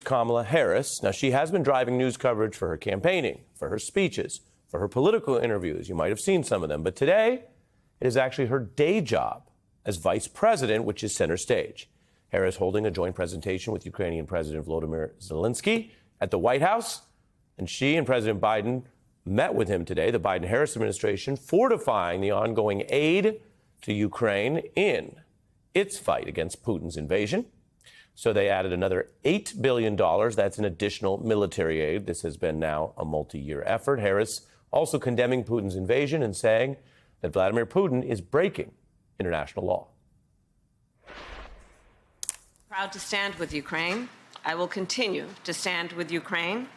Kamala Harris. Now, she has been driving news coverage for her campaigning, for her speeches, for her political interviews. You might have seen some of them. But today, it is actually her day job as vice president, which is center stage. Harris holding a joint presentation with Ukrainian President Volodymyr Zelensky at the White House. And she and President Biden met with him today, the Biden-Harris administration, fortifying the ongoing aid to Ukraine in its fight against Putin's invasion. So they added another $8 billion. That's an additional military aid. This has been now a multi-year effort. Harris also condemning Putin's invasion and saying that Vladimir Putin is breaking international law. Proud to stand with Ukraine. I will continue to stand with Ukraine,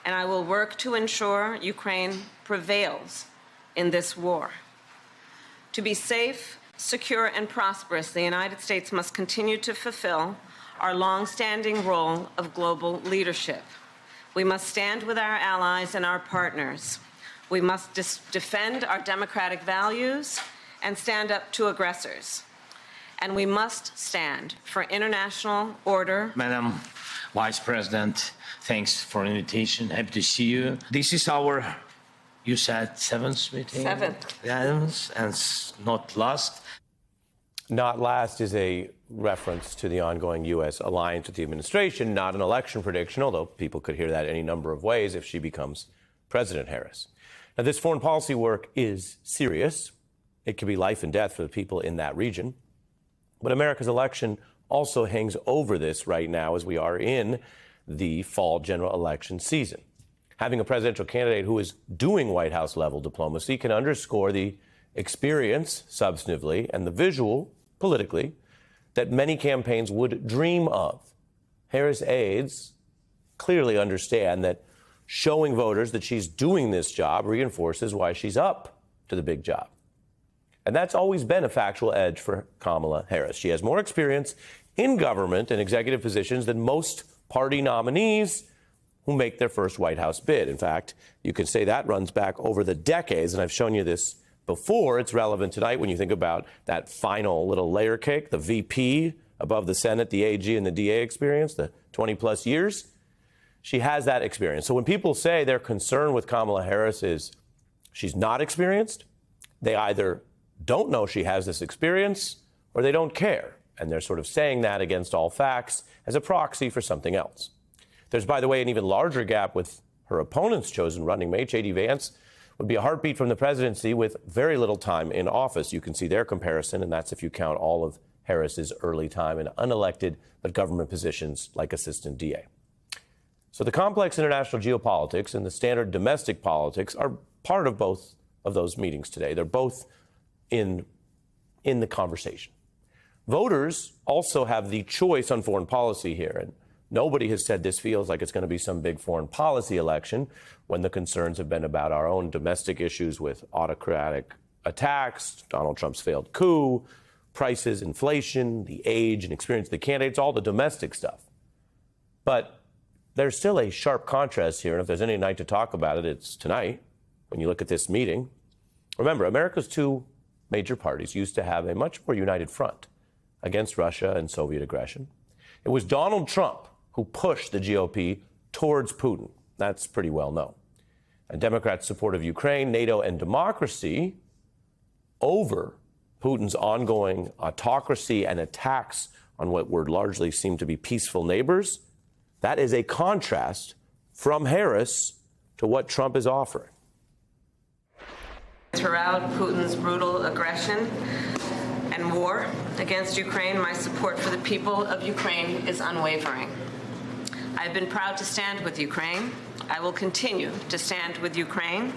and I will work to ensure Ukraine prevails in this war. To be safe, secure, and prosperous, the United States must continue to fulfill our long-standing role of global leadership. We must stand with our allies and our partners. We must defend our democratic values and stand up to aggressors. And we must stand for international order. Madam Vice President, thanks for the invitation. Happy to see you. This is our, you said, seventh meeting? Seventh. And not last. Not last is a reference to the ongoing U.S. alliance with the administration, not an election prediction, although people could hear that any number of ways if she becomes President Harris. Now, this foreign policy work is serious. It could be life and death for the people in that region. But America's election also hangs over this right now as we are in the fall general election season. Having a presidential candidate who is doing White House level diplomacy can underscore the experience substantively and the visual politically that many campaigns would dream of. Harris aides clearly understand that showing voters that she's doing this job reinforces why she's up to the big job. And that's always been a factual edge for Kamala Harris. She has more experience in government and executive positions than most party nominees who make their first White House bid. In fact, you could say that runs back over the decades, and I've shown you this before. It's relevant tonight when you think about that final little layer cake, the VP above the Senate, the AG, and the DA experience, the 20-plus years. She has that experience. So when people say their concern with Kamala Harris is she's not experienced, they either don't know she has this experience or they don't care. And they're sort of saying that against all facts as a proxy for something else. There's, by the way, an even larger gap with her opponent's chosen running mate. J.D. Vance would be a heartbeat from the presidency with very little time in office. You can see their comparison, and that's if you count all of Harris's early time in unelected but government positions like assistant DA. So the complex international geopolitics and the standard domestic politics are part of both of those meetings today. They're both in the conversation. Voters also have the choice on foreign policy here, and nobody has said this feels like it's going to be some big foreign policy election when the concerns have been about our own domestic issues with autocratic attacks, Donald Trump's failed coup, prices, inflation, the age and experience of the candidates, all the domestic stuff. But there's still a sharp contrast here, and if there's any night to talk about it, it's tonight when you look at this meeting. Remember, America's two major parties used to have a much more united front against Russia and Soviet aggression. It was Donald Trump who pushed the GOP towards Putin. That's pretty well known. And Democrats' support of Ukraine, NATO, and democracy over Putin's ongoing autocracy and attacks on what would largely seem to be peaceful neighbors, that is a contrast from Harris to what Trump is offering. Throughout Putin's brutal aggression and war against Ukraine, my support for the people of Ukraine is unwavering. I've been proud to stand with Ukraine. I will continue to stand with Ukraine,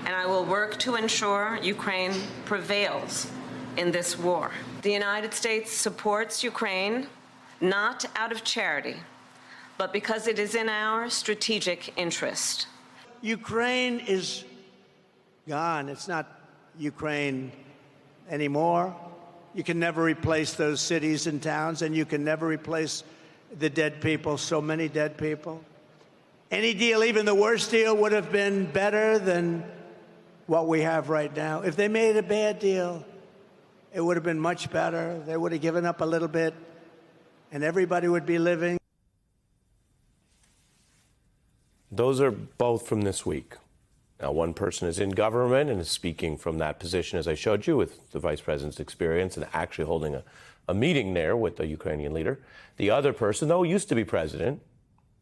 and I will work to ensure Ukraine prevails in this war. The United States supports Ukraine not out of charity, but because it is in our strategic interest. Ukraine is gone. It's not Ukraine anymore. You can never replace those cities and towns, and you can never replace the dead people, so many dead people. Any deal, even the worst deal, would have been better than what we have right now. If they made a bad deal, it would have been much better. They would have given up a little bit, and everybody would be living. Those are both from this week. Now, one person is in government and is speaking from that position, as I showed you, with the vice president's experience and actually holding a meeting there with the Ukrainian leader. The other person, though, used to be president.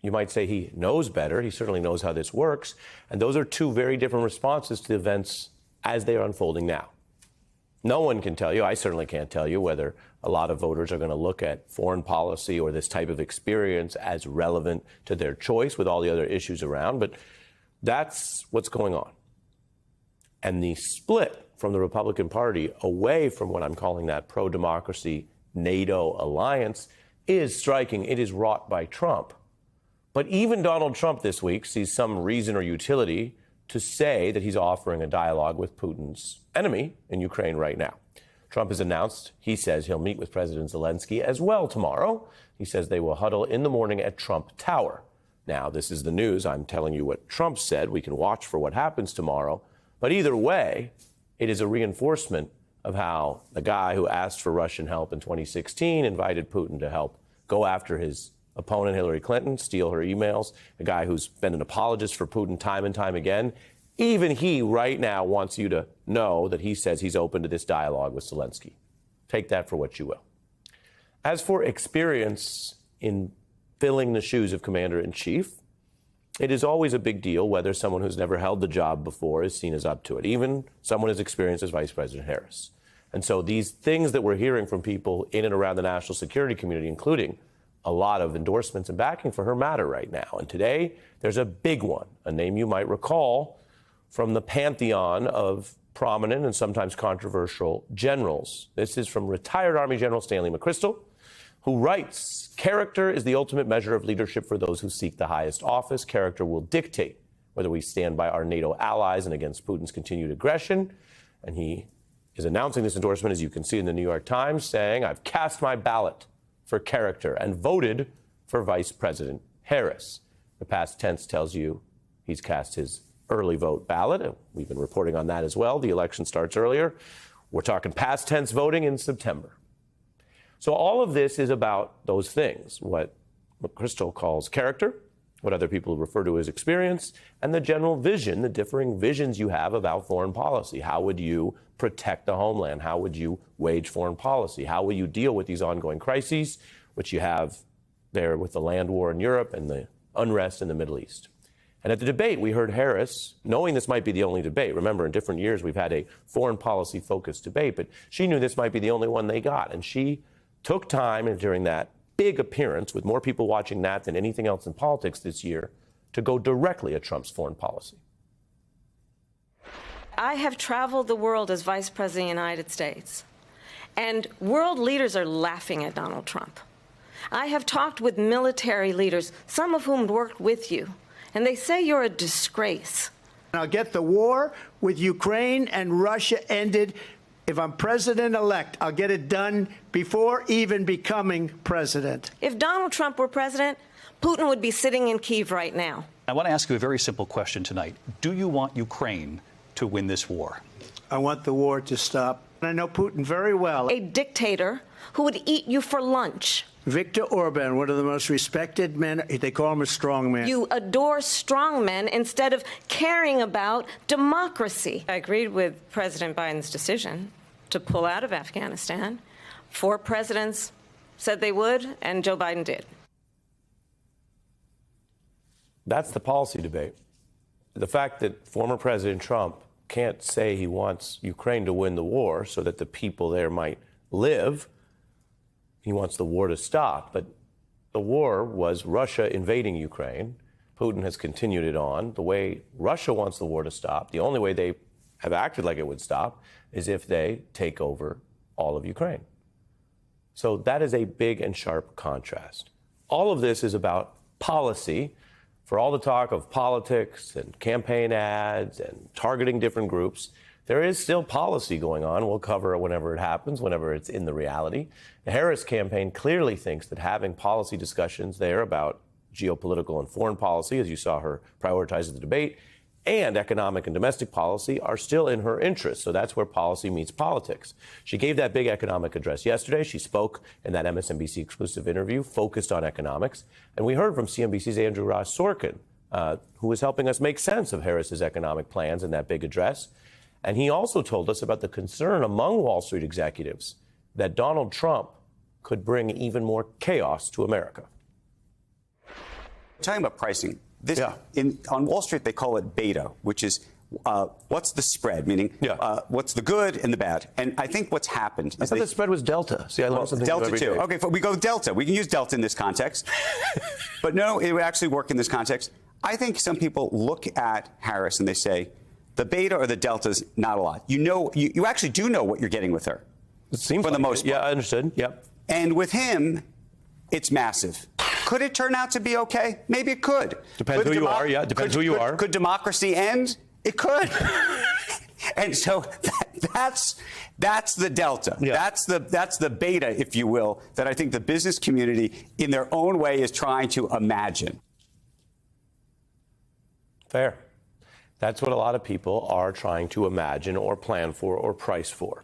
You might say he knows better. He certainly knows how this works. And those are two very different responses to the events as they are unfolding now. No one can tell you, I certainly can't tell you, whether a lot of voters are going to look at foreign policy or this type of experience as relevant to their choice with all the other issues around. But that's what's going on. And the split from the Republican Party away from what I'm calling that pro-democracy NATO alliance is striking. It is wrought by Trump. But even Donald Trump this week sees some reason or utility to say that he's offering a dialogue with Putin's enemy in Ukraine right now. Trump has announced, he says he'll meet with President Zelensky as well tomorrow. He says they will huddle in the morning at Trump Tower. Now, this is the news. I'm telling you what Trump said. We can watch for what happens tomorrow. But either way, it is a reinforcement of how the guy who asked for Russian help in 2016 invited Putin to help go after his opponent, Hillary Clinton, steal her emails, a guy who's been an apologist for Putin time and time again. Even he right now wants you to know that he says he's open to this dialogue with Zelensky. Take that for what you will. As for experience in filling the shoes of commander-in-chief, it is always a big deal whether someone who's never held the job before is seen as up to it, even someone as experienced as Vice President Harris. And so these things that we're hearing from people in and around the national security community, including a lot of endorsements and backing for her, matter right now. And today, there's a big one, a name you might recall from the pantheon of prominent and sometimes controversial generals. This is from retired Army General Stanley McChrystal, who writes, "Character is the ultimate measure of leadership for those who seek the highest office. Character will dictate whether we stand by our NATO allies and against Putin's continued aggression." And he is announcing this endorsement, as you can see in the New York Times, saying, "I've cast my ballot for character and voted for Vice President Harris." The past tense tells you he's cast his early vote ballot. We've been reporting on that as well. The election starts earlier. We're talking past tense voting in September. So all of this is about those things, what McChrystal calls character, what other people refer to as experience, and the general vision, the differing visions you have about foreign policy. How would you protect the homeland? How would you wage foreign policy? How will you deal with these ongoing crises, which you have there with the land war in Europe and the unrest in the Middle East? And at the debate, we heard Harris, knowing this might be the only debate. Remember, in different years, we've had a foreign policy-focused debate, but she knew this might be the only one they got. And she took time during that big appearance, with more people watching that than anything else in politics this year, to go directly at Trump's foreign policy. I have traveled the world as Vice President of the United States, and world leaders are laughing at Donald Trump. I have talked with military leaders, some of whom worked with you, and they say you're a disgrace. I'll get the war with Ukraine and Russia ended. If I'm president-elect, I'll get it done before even becoming president. If Donald Trump were president, Putin would be sitting in Kyiv right now. I want to ask you a very simple question tonight. Do you want Ukraine to win this war? I want the war to stop. I know Putin very well. A dictator who would eat you for lunch. Viktor Orban, one of the most respected men. They call him a strong man. You adore strong men instead of caring about democracy. I agreed with President Biden's decision to pull out of Afghanistan. 4 presidents said they would, and Joe Biden did. That's the policy debate. The fact that former President Trump can't say he wants Ukraine to win the war so that the people there might live. He wants the war to stop. But the war was Russia invading Ukraine. Putin has continued it on. The way Russia wants the war to stop, the only way they have acted like it would stop, is if they take over all of Ukraine. So that is a big and sharp contrast. All of this is about policy. For all the talk of politics and campaign ads and targeting different groups, there is still policy going on. We'll cover it whenever it happens, whenever it's in the reality. The Harris campaign clearly thinks that having policy discussions there about geopolitical and foreign policy, as you saw her prioritize at the debate, and economic and domestic policy are still in her interest. So that's where policy meets politics. She gave that big economic address yesterday. She spoke in that MSNBC exclusive interview focused on economics. And we heard from CNBC's Andrew Ross Sorkin who was helping us make sense of Harris's economic plans in that big address. And he also told us about the concern among Wall Street executives that Donald Trump could bring even more chaos to America. Talking about pricing, Yeah. on Wall Street they call it beta, which is what's the spread, meaning what's the good and the bad. And I think what's happened I is thought the spread was delta. See, I learned something new Delta every too. day. Okay, we go delta. We can use delta in this context, but no, it would actually work in this context. I think some people look at Harris and they say the beta or the delta is not a lot. You actually do know what you're getting with her. It seems for the like most it. part. Yeah, I understood. Yep. And with him, it's massive. Could it turn out to be okay? Maybe it could. Depends who you are. Yeah, depends who you are. Could democracy end? It could. And so that's the delta. Yeah. That's the beta, if you will, that I think the business community, in their own way, is trying to imagine. Fair. That's what a lot of people are trying to imagine or plan for or price for.